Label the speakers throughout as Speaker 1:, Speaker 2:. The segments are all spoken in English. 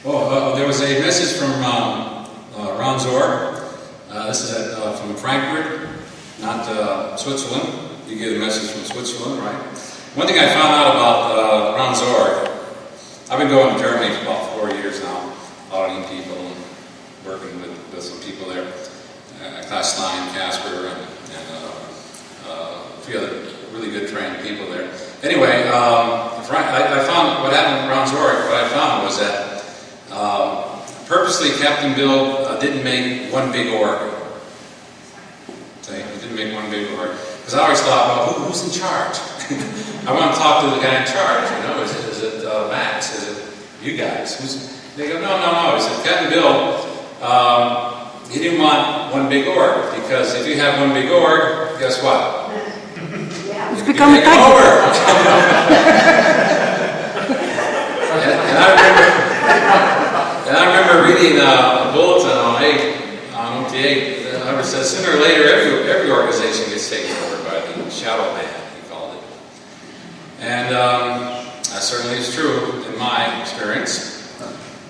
Speaker 1: There was a message from Ron Zorg. This is from Frankfurt, not Switzerland. You get a message from Switzerland, right? One thing I found out about Ron Zorg, I've been going to Germany for about 4 years now, auditing people and working with some people there. Class 9, Casper, and a few other really good trained people there. Anyway, I found what happened with Ron Zorg. What I found was that purposely Captain Bill didn't make one big org. He didn't make one big org. Because I always thought, well, who's in charge? I want to talk to the guy in charge, you know. Is it Max? Is it you guys? They go, no. He said, Captain Bill, he didn't want one big org, because if you have one big org, guess what?
Speaker 2: It's become a tag.
Speaker 1: Over. and I remember reading a bulletin on OTA. It says sooner or later every organization gets taken over by the shadow man, he called it. And that certainly is true in my experience.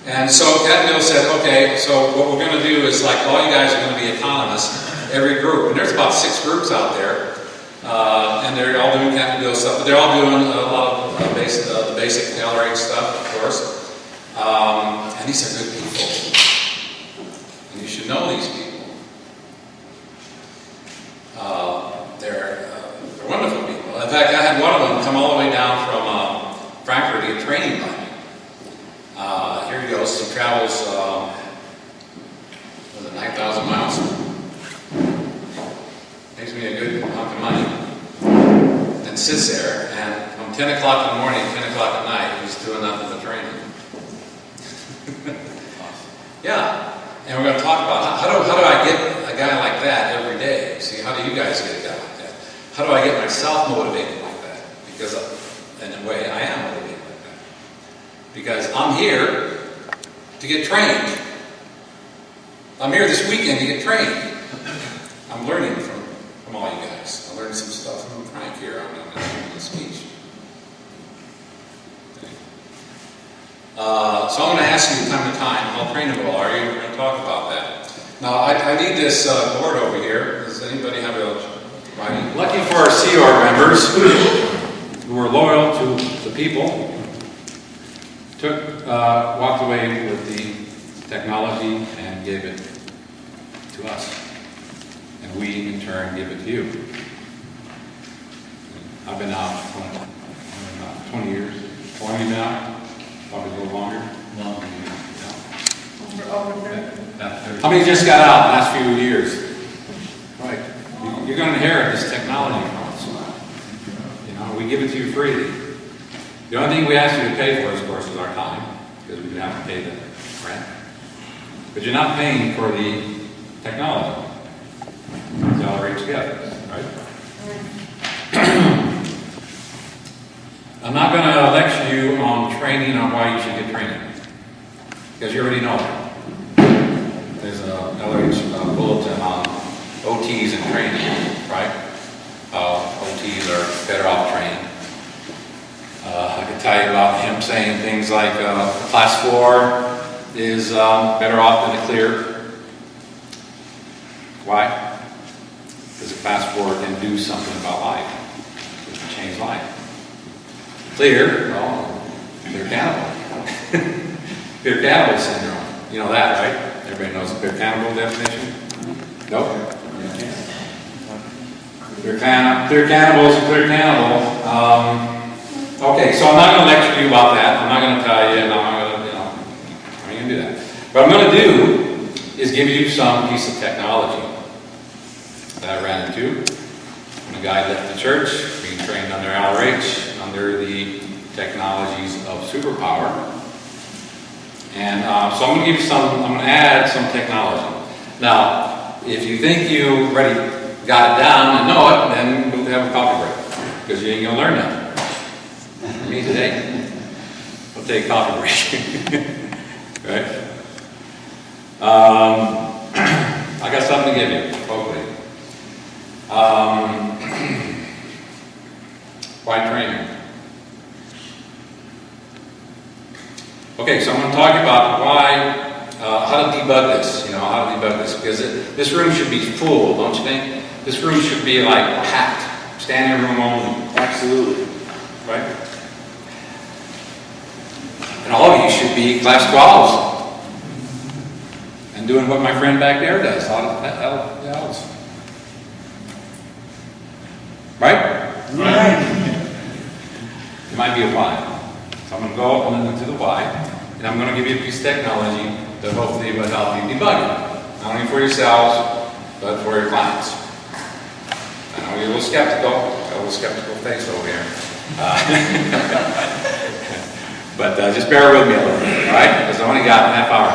Speaker 1: And so Captain Bill said, okay, so what we're going to do is, like, all you guys are going to be autonomous, every group. And there's about 6 groups out there. And they're all doing Captain Bill stuff, but they're all doing a lot of the basic LRH stuff, of course. And these are good people. And you should know these people. They're wonderful people. In fact, I had one of them come all the way down from Frankfurt to get training money. Here he goes. He travels 9,000 miles. Makes me a good hunk of money. And sits there, and from 10 o'clock in the morning, 10 o'clock at night, he's doing nothing but training. Yeah. And we're going to talk about how do I get a guy like that every day? See, how do you guys get a guy like that? How do I get myself motivated like that? Because in a way, I am motivated like that. Because I'm here to get trained. I'm here this weekend to get trained. I'm learning from all you guys. I learned some stuff from Frank here on the speech. Okay. So I'm going to ask you time to time, how trainable are you? We're going to talk about that. Now, I need this board over here. Does anybody have a writing? Lucky for our CR members who are loyal to the people, walked away with the technology and gave it to us. And we, in turn, give it to you. I've been out about 20 years. 20 now? Probably a little longer.
Speaker 3: No.
Speaker 1: How many just got out in the last few years? Right. You're going to inherit this technology from us. You know, we give it to you freely. The only thing we ask you to pay for, of course, is our time, because we have to pay the rent. But you're not paying for the technology. It's all right together, right? I'm not going to lecture you on training on why you should get training, because you already know that. There's a LRH bulletin on OTs and training, right? OTs are better off trained. I can tell you about him saying things like class 4 is better off than a clear. Why? Because a class 4 can do something about life. It can change life. Clear, well, clear cannibal. Clear cannibal syndrome. You know that, right? Everybody knows the clear cannibal definition? Nope. Clear cannibal is a clear cannibal. Okay, so I'm not going to lecture you about that. I'm not going to tell you, and I'm not going to, I'm going to do that. What I'm going to do is give you some piece of technology that I ran into when a guy left the church, being trained under LRH, under the technologies of superpower. And so I'm going to give you I'm going to add some technology. Now, if you think you already got it down and know it, then we'll have a coffee break, because you ain't going to learn that. Me today. We'll take a coffee break. Right? I got something to give you, hopefully. Why training? Okay, so I'm going to talk about why, how to debug this, how to debug this, because this room should be full, don't you think? This room should be like packed, standing room only.
Speaker 3: Absolutely.
Speaker 1: Right? And all of you should be class 12s and doing what my friend back there does, Ls. Right?
Speaker 2: Right.
Speaker 1: It might be a Y. So I'm going to go into the Y, and I'm going to give you a piece of technology that hopefully will help you debug it. Not only for yourselves, but for your clients. I know you're a little skeptical, got a little skeptical face over here. But just bear with me a little bit, all right? Because I only got a half hour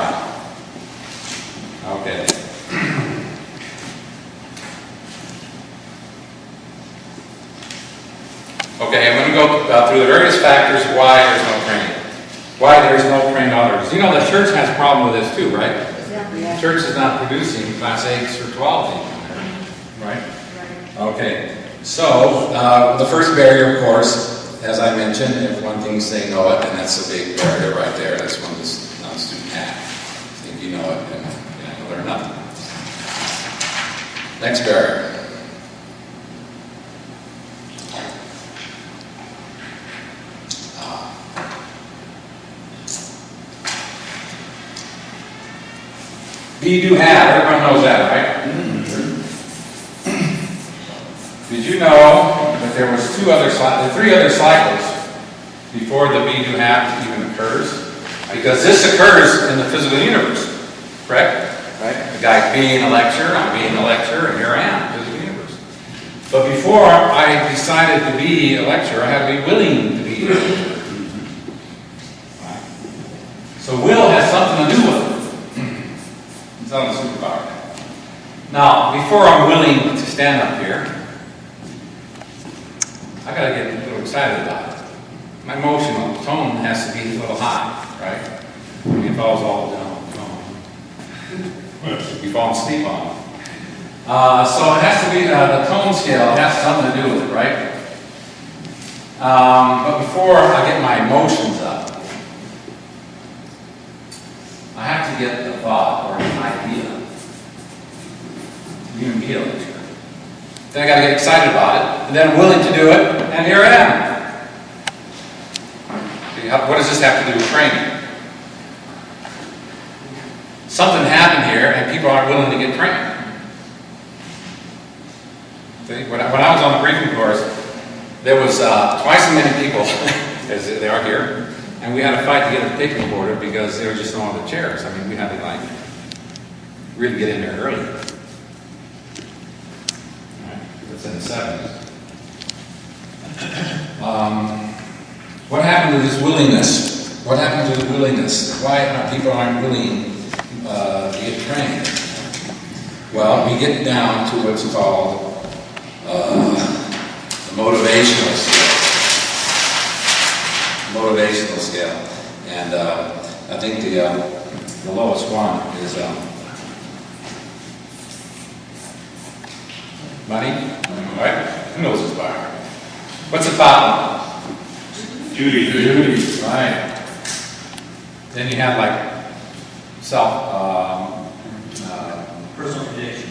Speaker 1: now. Okay. Okay, I'm going to go through the various factors why there's no training. Why there's no trained auditors. The church has a problem with this too, right?
Speaker 2: Yeah.
Speaker 1: The church is not producing class 8s or 12s anymore, right? Okay, so the first barrier, of course, as I mentioned, if one thinks they know it, then that's a big barrier right there. That's one non-student hat. Think you know it, and you learn nothing. Next barrier. Be do have, everyone knows that, right? Did you know that there was three other cycles before the be do have even occurs? Because this occurs in the physical universe, correct? Right? The guy being a lecture, I'm being a lecturer, and here I am, physical universe. But before I decided to be a lecturer, I had to be willing to be a lecturer. Right? So will has something to do with it. It's not a superpower. Now, before I'm willing to stand up here, I gotta get a little excited about it. My emotional tone has to be a little high, right? It falls all down the tone. You fall asleep on it. So it has to be, the tone scale has something to do with it, right? But before I get my emotions up, I have to get the thought or an idea. You can be a lecturer. Then I got to get excited about it, and then I'm willing to do it, and here I am. What does this have to do with training? Something happened here, and people aren't willing to get trained. See, when I was on the briefing course, there was twice as many people as there are here. And we had a fight to get a picnic order because there were just no other chairs. I mean, we had to really get in there early. That's in the 70s. What happened to this willingness? What happened to the willingness? Why people aren't willing to get trained? Well, we get down to what's called the motivational scale. Motivational scale, and I think the lowest one is money. Right? Who knows this bar? What's the top one?
Speaker 3: Duty.
Speaker 1: Right. Then you have like
Speaker 4: personal conviction.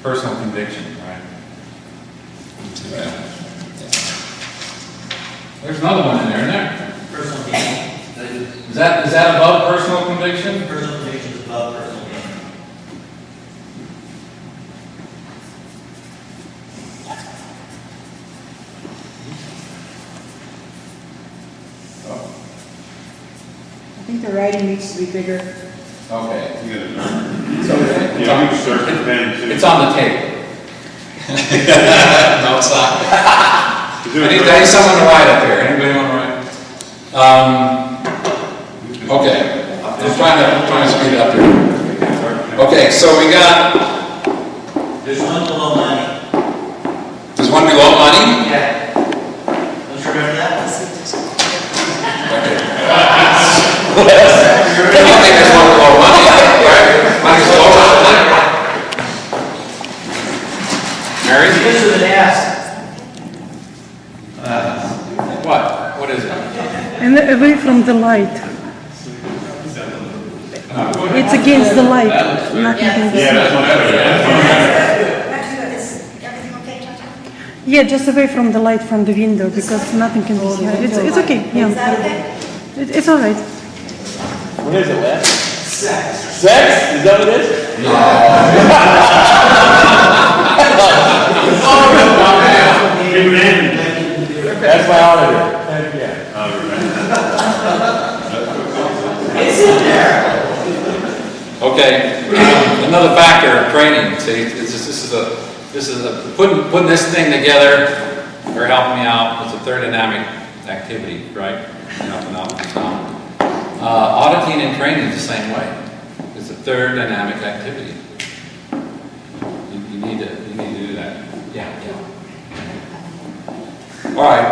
Speaker 1: Personal conviction, right? Yeah. There's another one in there, isn't there?
Speaker 4: Personal gain.
Speaker 1: Is that above personal conviction?
Speaker 4: Personal conviction is above personal gain.
Speaker 1: Oh,
Speaker 2: I think the writing needs to be bigger.
Speaker 1: okay.
Speaker 3: You gotta
Speaker 1: It's okay.
Speaker 3: Yeah, you can start the pen too.
Speaker 1: It's on the table. No, it's not. I need someone to write up here. Anybody want to write? Okay. I'm trying to speed it up here. Okay, so we got.
Speaker 4: There's one below money.
Speaker 1: There's one below money.
Speaker 4: Yeah. Don't you remember that?
Speaker 1: Okay. I don't think there's one below money. Right? Money's lower. Mary?
Speaker 4: This is an ass.
Speaker 1: What? What is it?
Speaker 2: And away from the light.
Speaker 5: It's against the light. Nothing can be
Speaker 3: Yeah,
Speaker 5: seen.
Speaker 3: that's much better.
Speaker 6: Is everything okay, Tata?
Speaker 5: Yeah, just away from the light from the window because nothing can be seen. It's okay.
Speaker 6: Is
Speaker 5: Yeah,
Speaker 6: that okay?
Speaker 5: it's all right.
Speaker 7: What is it, Les? Sex. Sex? Is that what it is?
Speaker 3: Good man.
Speaker 7: That's my auditor. Yeah.
Speaker 1: Okay, another factor, training. See, this is a putting this thing together or helping me out. It's a third dynamic activity, right? Helping out with sound. Auditing and training is the same way. It's a third dynamic activity. You need to do that. Yeah. All right.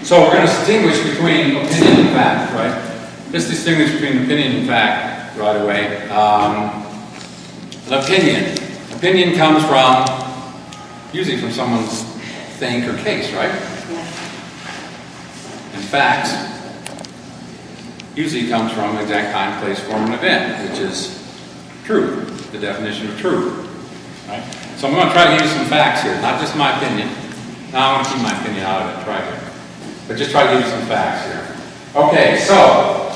Speaker 1: So we're going to distinguish between opinion and fact, right? Let's distinguish between opinion and fact right away. An opinion. Opinion comes from, usually from someone's think or case, right? And facts usually comes from exact time, place, form, and event, which is truth, the definition of truth, right? So I'm going to try to give you some facts here, not just my opinion. Now I want to keep my opinion out of it, try to. But just try to give you some facts here. Okay, so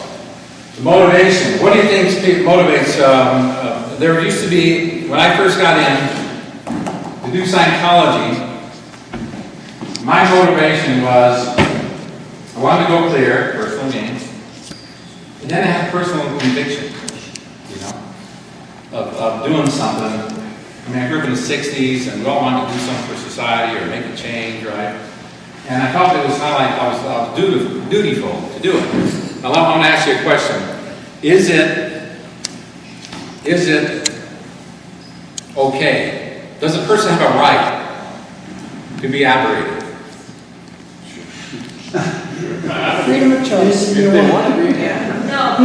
Speaker 1: the motivation. What do you think motivates? There used to be, when I first got in to do Scientology, my motivation was I wanted to go clear, personal gain, and then I had personal conviction, you know, of doing something. I mean, I grew up in the 60s, and we all wanted to do something for society or make a change, right? And I felt it was kind of like I was dutiful to do it. Now, I want to ask you a question. Is it okay? Does a person have a right to be aberrated?
Speaker 2: Freedom of choice.
Speaker 7: If they want to be.
Speaker 5: No,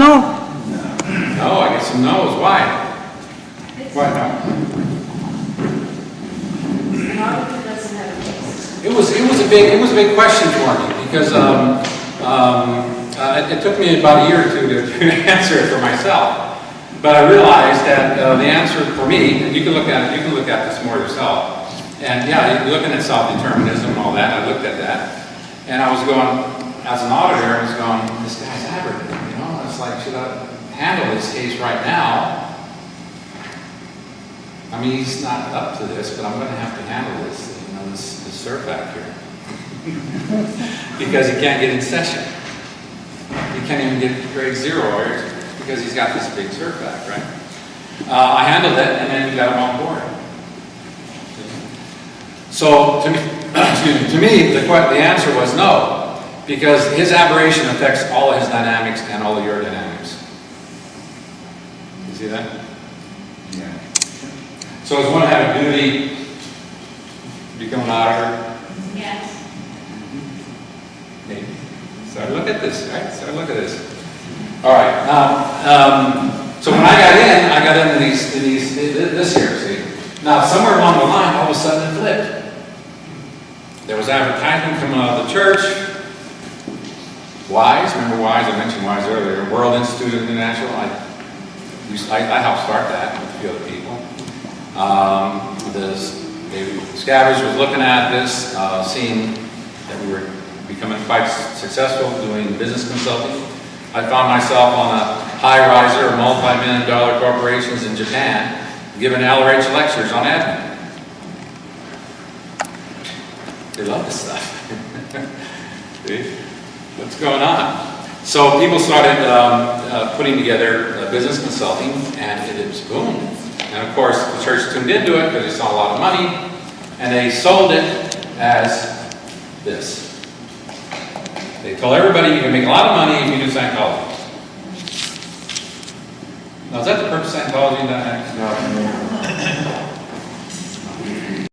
Speaker 1: No, I get some no's. Why? Why not? It was a big question for me because it took me about a year or two to answer it for myself. But I realized that the answer for me, and you can look at this more yourself. And yeah, you're looking at self-determinism and all that. I looked at that, and I was going, as an auditor, I was going, this guy's aberrated. You know, it's like, should I handle this case right now? I mean, he's not up to this, but I'm going to have to handle this. This surf actor because he can't get in session. He can't even get grade 0 because he's got this big surf act, right? I handled it and then we got him on board. So to me, the answer was no, because his aberration affects all of his dynamics and all of your dynamics. You see that? Yeah. So does one have a duty? Become an auditor?
Speaker 6: Yes.
Speaker 1: Maybe. So look at this, right? So look at this. All right. Now, so when I got into this here. See. Now, somewhere along the line, all of a sudden it flipped. There was advertising coming out of the church. WISE, remember WISE? I mentioned WISE earlier. World Institute of International. I helped start that with a few other people. Scabbers was looking at this, seeing that we were becoming quite successful doing business consulting. I found myself on a high-riser of multi-million-dollar corporations in Japan, giving LRH lectures on admin. They love this stuff. See? What's going on? So people started putting together business consulting, and it was boom. And of course, the church tuned into it because they saw a lot of money, and they sold it as this. They told everybody you can make a lot of money if you do Scientology. Now, is that the purpose of Scientology?
Speaker 7: No.